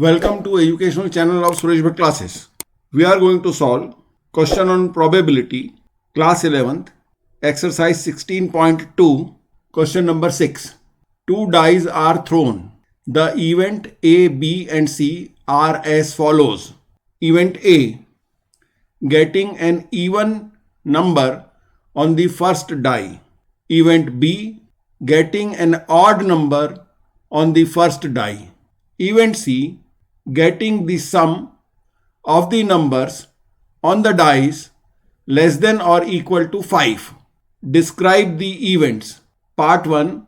Welcome to educational channel of Suresh Bhatt Classes. We are going to solve question on probability, class 11th, exercise 16.2, question number 6. Two dice are thrown. The event A, B and C are as follows. Event A, getting an even number on the first die. Event B, getting an odd number on the first die. Event C, getting the sum of the numbers on the dice less than or equal to 5. Describe the events. Part 1,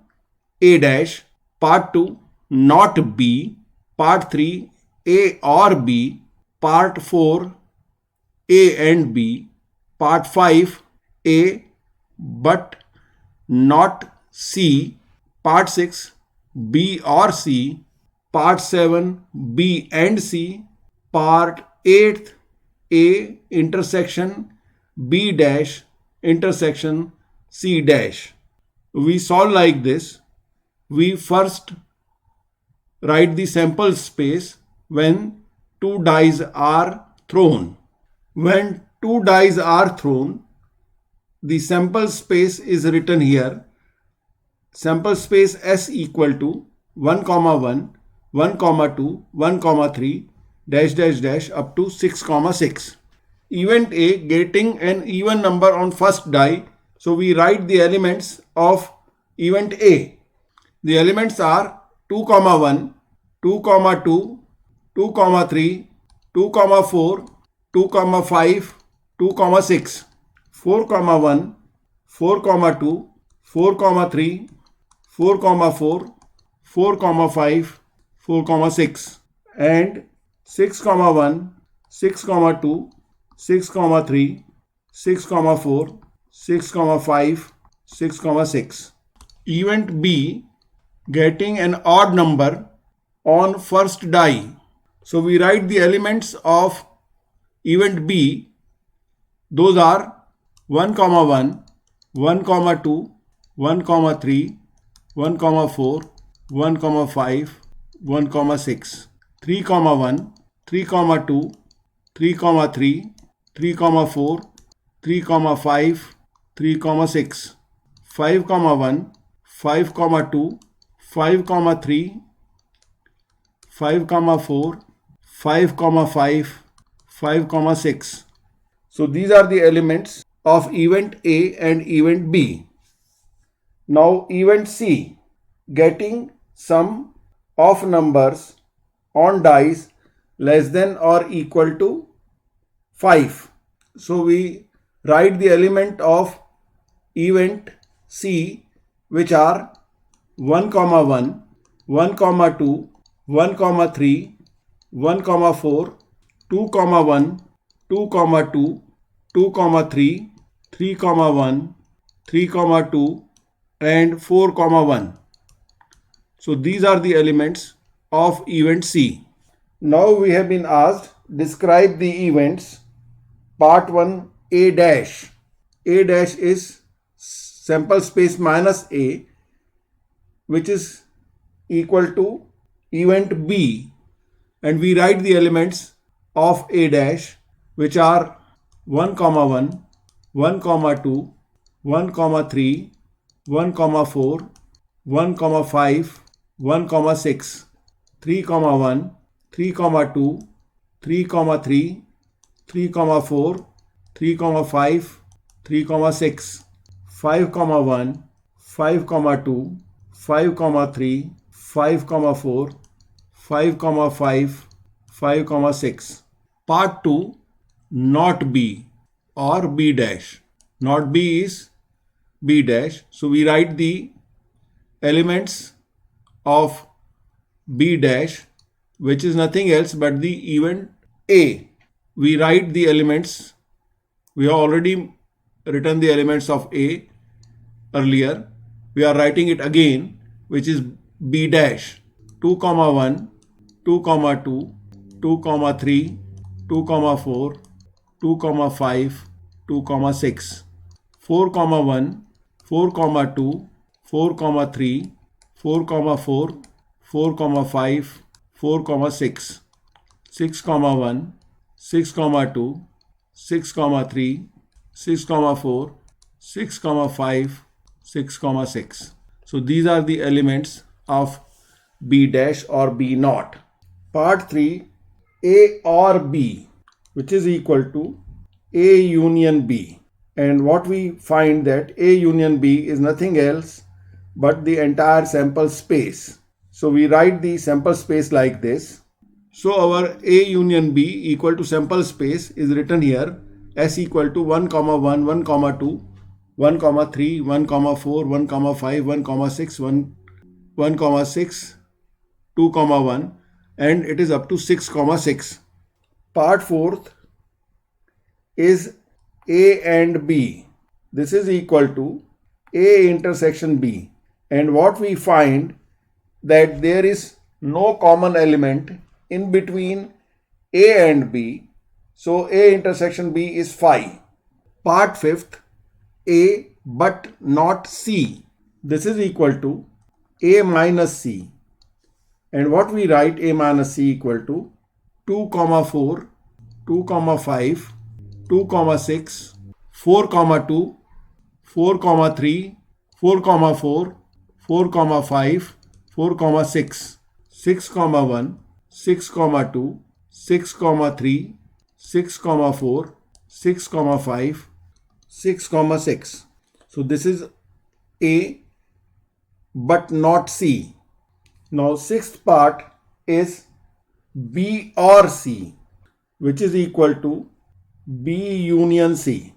A dash. Part 2, not B. Part 3, A or B. Part 4, A and B. Part 5, A but not C. Part 6, B or C. Part 7, B and C. Part 8, A intersection B dash intersection C dash. We solve like this. We first write the sample space when two dice are thrown. When two dice are thrown, the sample space is written here. Sample space S equal to 1, 1, 1, 2, 1, 3, dash, dash, dash up to 6, 6. Event A, getting an even number on first die. So we write the elements of event A. The elements are 2, 1, 2, 2, 2, 3, 2, 4, 2, 5, 2, 6, 4, 1, 4, 2, 4, 3, 4, 4, 4, 5, 4, 6 and 6, 1, 6, 2, 6, 3, 6, 4, 6, 5, 6, 6. Event B, getting an odd number on first die. So we write the elements of event B. Those are 1, 1, 1, 2, 1, 3, 1, 4, 1, 5, 1, 6, 3, 1, 3, 2, 3, 3, 3, 4, 3, 5, 3, 6, 5, 1, 5, 2, 5, 3, 5, 4, 5, 5, 5, 6. So these are the elements of event A and event B. Now event C, getting sum of numbers on dice less than or equal to 5. So we write the element of event C, which are 1, 1, 1, 2, 1, 3, 1, 4, 2, 1, 2, 2, 2, 3, 3, 1, 3, 2 and 4, 1. So these are the elements of event C. Now we have been asked, describe the events. Part 1, A dash. A dash is sample space minus A, which is equal to event B. And we write the elements of A dash, which are 1, 1, 1, 2, 1, 3, 1, 4, 1, 5, 1, 6, 3, 1, 3, 2, 3, 3, 3, 4, 3, 5, 3, 6, 5, 1, 5, 2, 5, 3, 5, 4, 5, 5, 5, 6. Part 2, not B or B dash. Not B is B dash. So we write the elements of B dash, which is nothing else but the event A. We write the elements. We have already written the elements of A earlier. We are writing it again, which is B dash. 2, 1, 2, 2, 2, 3, 2, 4, 2, 5, 2, 6, 4, 1, 4, 2, 4, 3, 4, 4, 4, 5, 4, 6, 6, 1, 6, 2, 6, 3, 6, 4, 6, 5, 6, 6. So these are the elements of B dash or B naught. Part 3, A or B, which is equal to A union B. And what we find that A union B is nothing else but the entire sample space. So we write the sample space like this. So our A union B equal to sample space is written here as equal to 1, 1, 1, 2, 1, 3, 1, 4, 1, 5, 1, 6, 1, 6, 2, 1, and it is up to 6, 6. Part 4th is A and B. This is equal to A intersection B. And what we find that there is no common element in between A and B. So A intersection B is phi. Part 5th, A but not C. This is equal to A minus C. And what we write A minus C equal to 2, 4, 2, 5, 2, 6, 4, 2, 4, 3, 4, 4, 4, 5, 4, 6, 6, 1, 6, 2, 6, 3, 6, 4, 6, 5, 6, 6. So this is A but not C. Now sixth part is B or C, which is equal to B union C.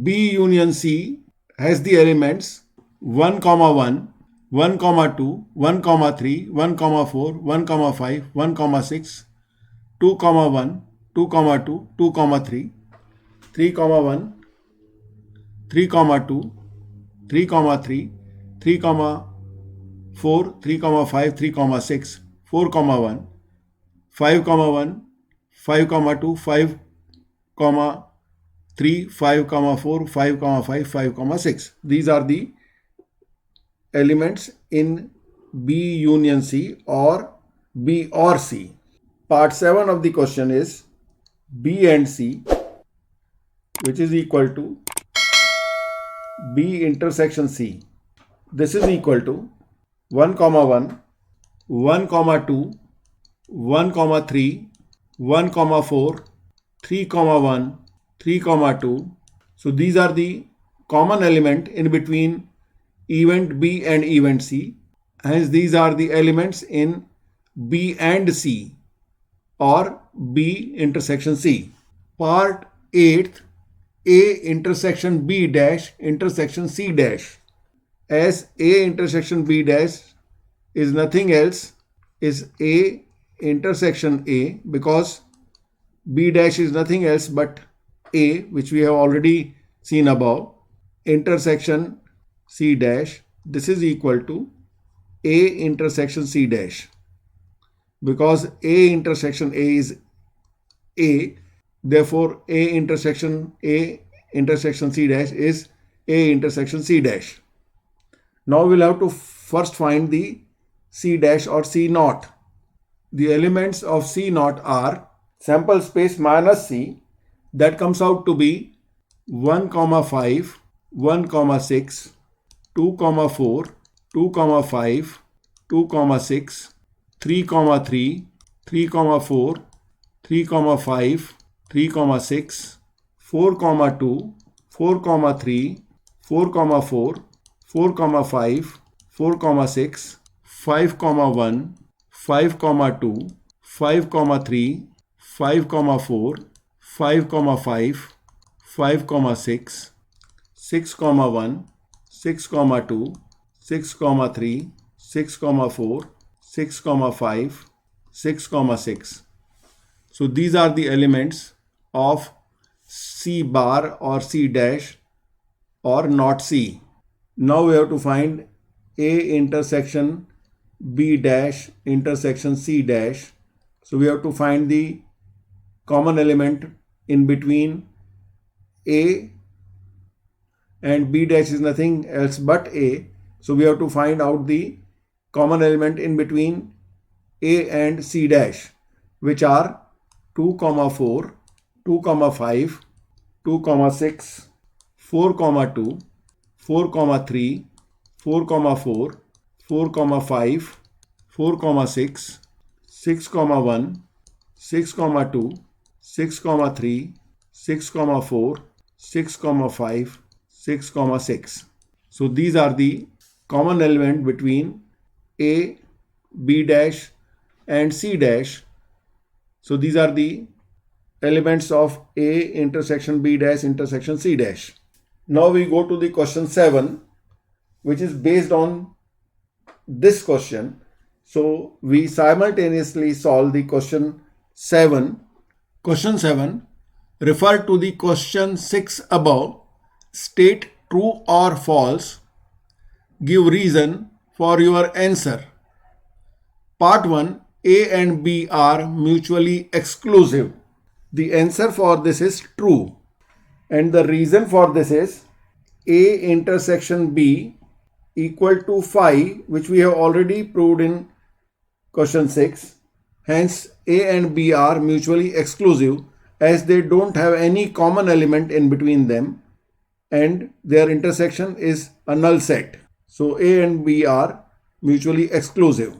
B union C has the elements 1, 1, 1, 2, 1, 3, 1, 4, 1, 5, 1, 6, 2, 1, 2, 2, 2, 3, 3, 1, 3, 2, 3, 3, 3, 4, 3, 5, 3, 6, 4, 1, 5, 1, 5, 2, 5, 3, 5, 4, 5, 5, 5, 6. These are the elements in B union C or B or C. Part 7 of the question is B and C, which is equal to B intersection C. This is equal to 1, 1, 1, 2, 1, 3, 1, 4, 3, 1, 3, 2. So these are the common element in between event B and event C. Hence these are the elements in B and C or B intersection C. Part 8th, A intersection B dash intersection C dash. As A intersection B dash is nothing else is A intersection A, because B dash is nothing else but A, which we have already seen above, intersection C dash. This is equal to A intersection C dash. Because A intersection A is A, therefore A intersection C dash is A intersection C dash. Now we'll have to first find the C dash or C naught. The elements of C naught are sample space minus C, that comes out to be 1, 5, 1, 6, 2, 4, 2, 5, 2, 6, 3, 3, 3, 4, 3, 5, 3, 6, 4, 2, 4, 3, 4, 4, 4, 5, 4, 6, 5, 1, 5, 2, 5, 3, 5, 4, 5, 5, 5, 6, 6, 1, 6, 2, 6, 3, 6, 4, 6, 5, 6, 6. So these are the elements of C bar or C dash or not C. Now we have to find A intersection B dash intersection C dash. So we have to find the common element in between A and B dash is nothing else but A. So we have to find out the common element in between A and C dash, which are 2, 4, 2, 5, 2, 6, 4, 2, 4, 3, 4, 4, 4, 5, 4, 6, 6, 1, 6, 2, 6, 3, 6, 4, 6, 5, 6, 6. So these are the common element between A, B dash and C dash. So these are the elements of A intersection B dash intersection C dash. Now we go to the question 7, which is based on this question. So we simultaneously solve the question 7. Question 7, refer to the question 6 above, state true or false, give reason for your answer. Part 1, A and B are mutually exclusive. The answer for this is true. And the reason for this is A intersection B equal to phi, which we have already proved in question 6. Hence, A and B are mutually exclusive as they don't have any common element in between them and their intersection is a null set. So, A and B are mutually exclusive.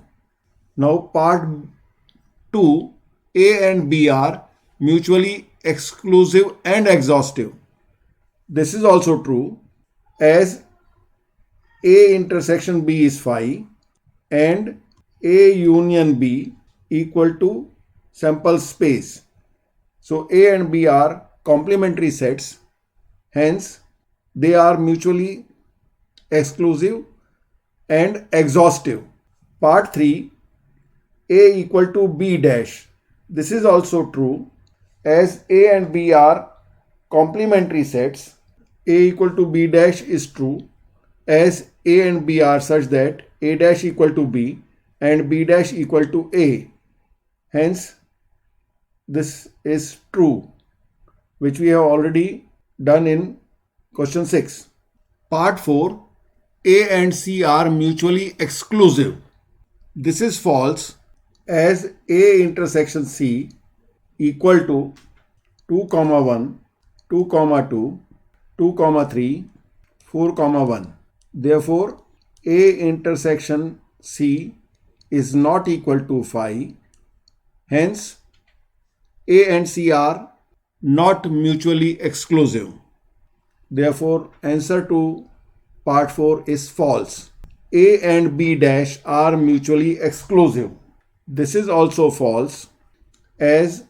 Now, part 2, A and B are mutually exclusive and exhaustive. This is also true as A intersection B is phi and A union B equal to sample space. So A and B are complementary sets, hence they are mutually exclusive and exhaustive. Part 3, A equal to B dash. This is also true as A and B are complementary sets. A equal to B dash is true as A and B are such that A dash equal to B and B dash equal to A. Hence, this is true, which we have already done in question 6. Part 4, A and C are mutually exclusive. This is false as A intersection C equal to 2, 1, 2, 2, 2, 3, 4, 1. Therefore, A intersection C is not equal to phi. Hence, A and C are not mutually exclusive. Therefore, answer to part 4 is false. A and B dash are mutually exclusive. This is also false as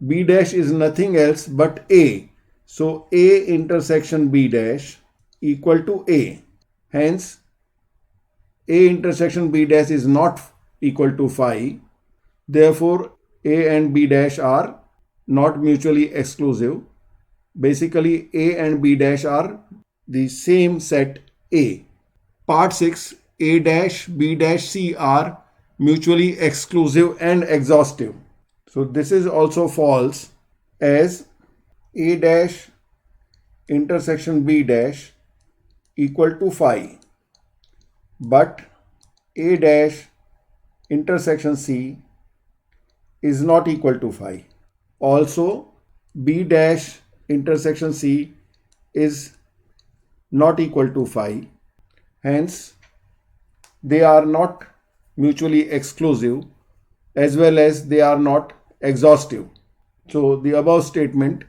B dash is nothing else but A. So A intersection B dash equal to A. Hence, A intersection B dash is not equal to phi. Therefore, A and B dash are not mutually exclusive. Basically, A and B dash are the same set A. Part 6, A dash, B dash, C are mutually exclusive and exhaustive. So this is also false as A dash intersection B dash equal to phi. But A dash intersection C is not equal to phi. Also, B dash intersection C is not equal to phi. Hence, they are not mutually exclusive as well as they are not exhaustive. So, the above statement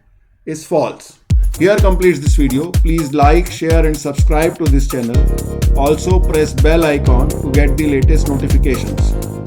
is false. Here completes this video. Please like, share and subscribe to this channel. Also press bell icon to get the latest notifications.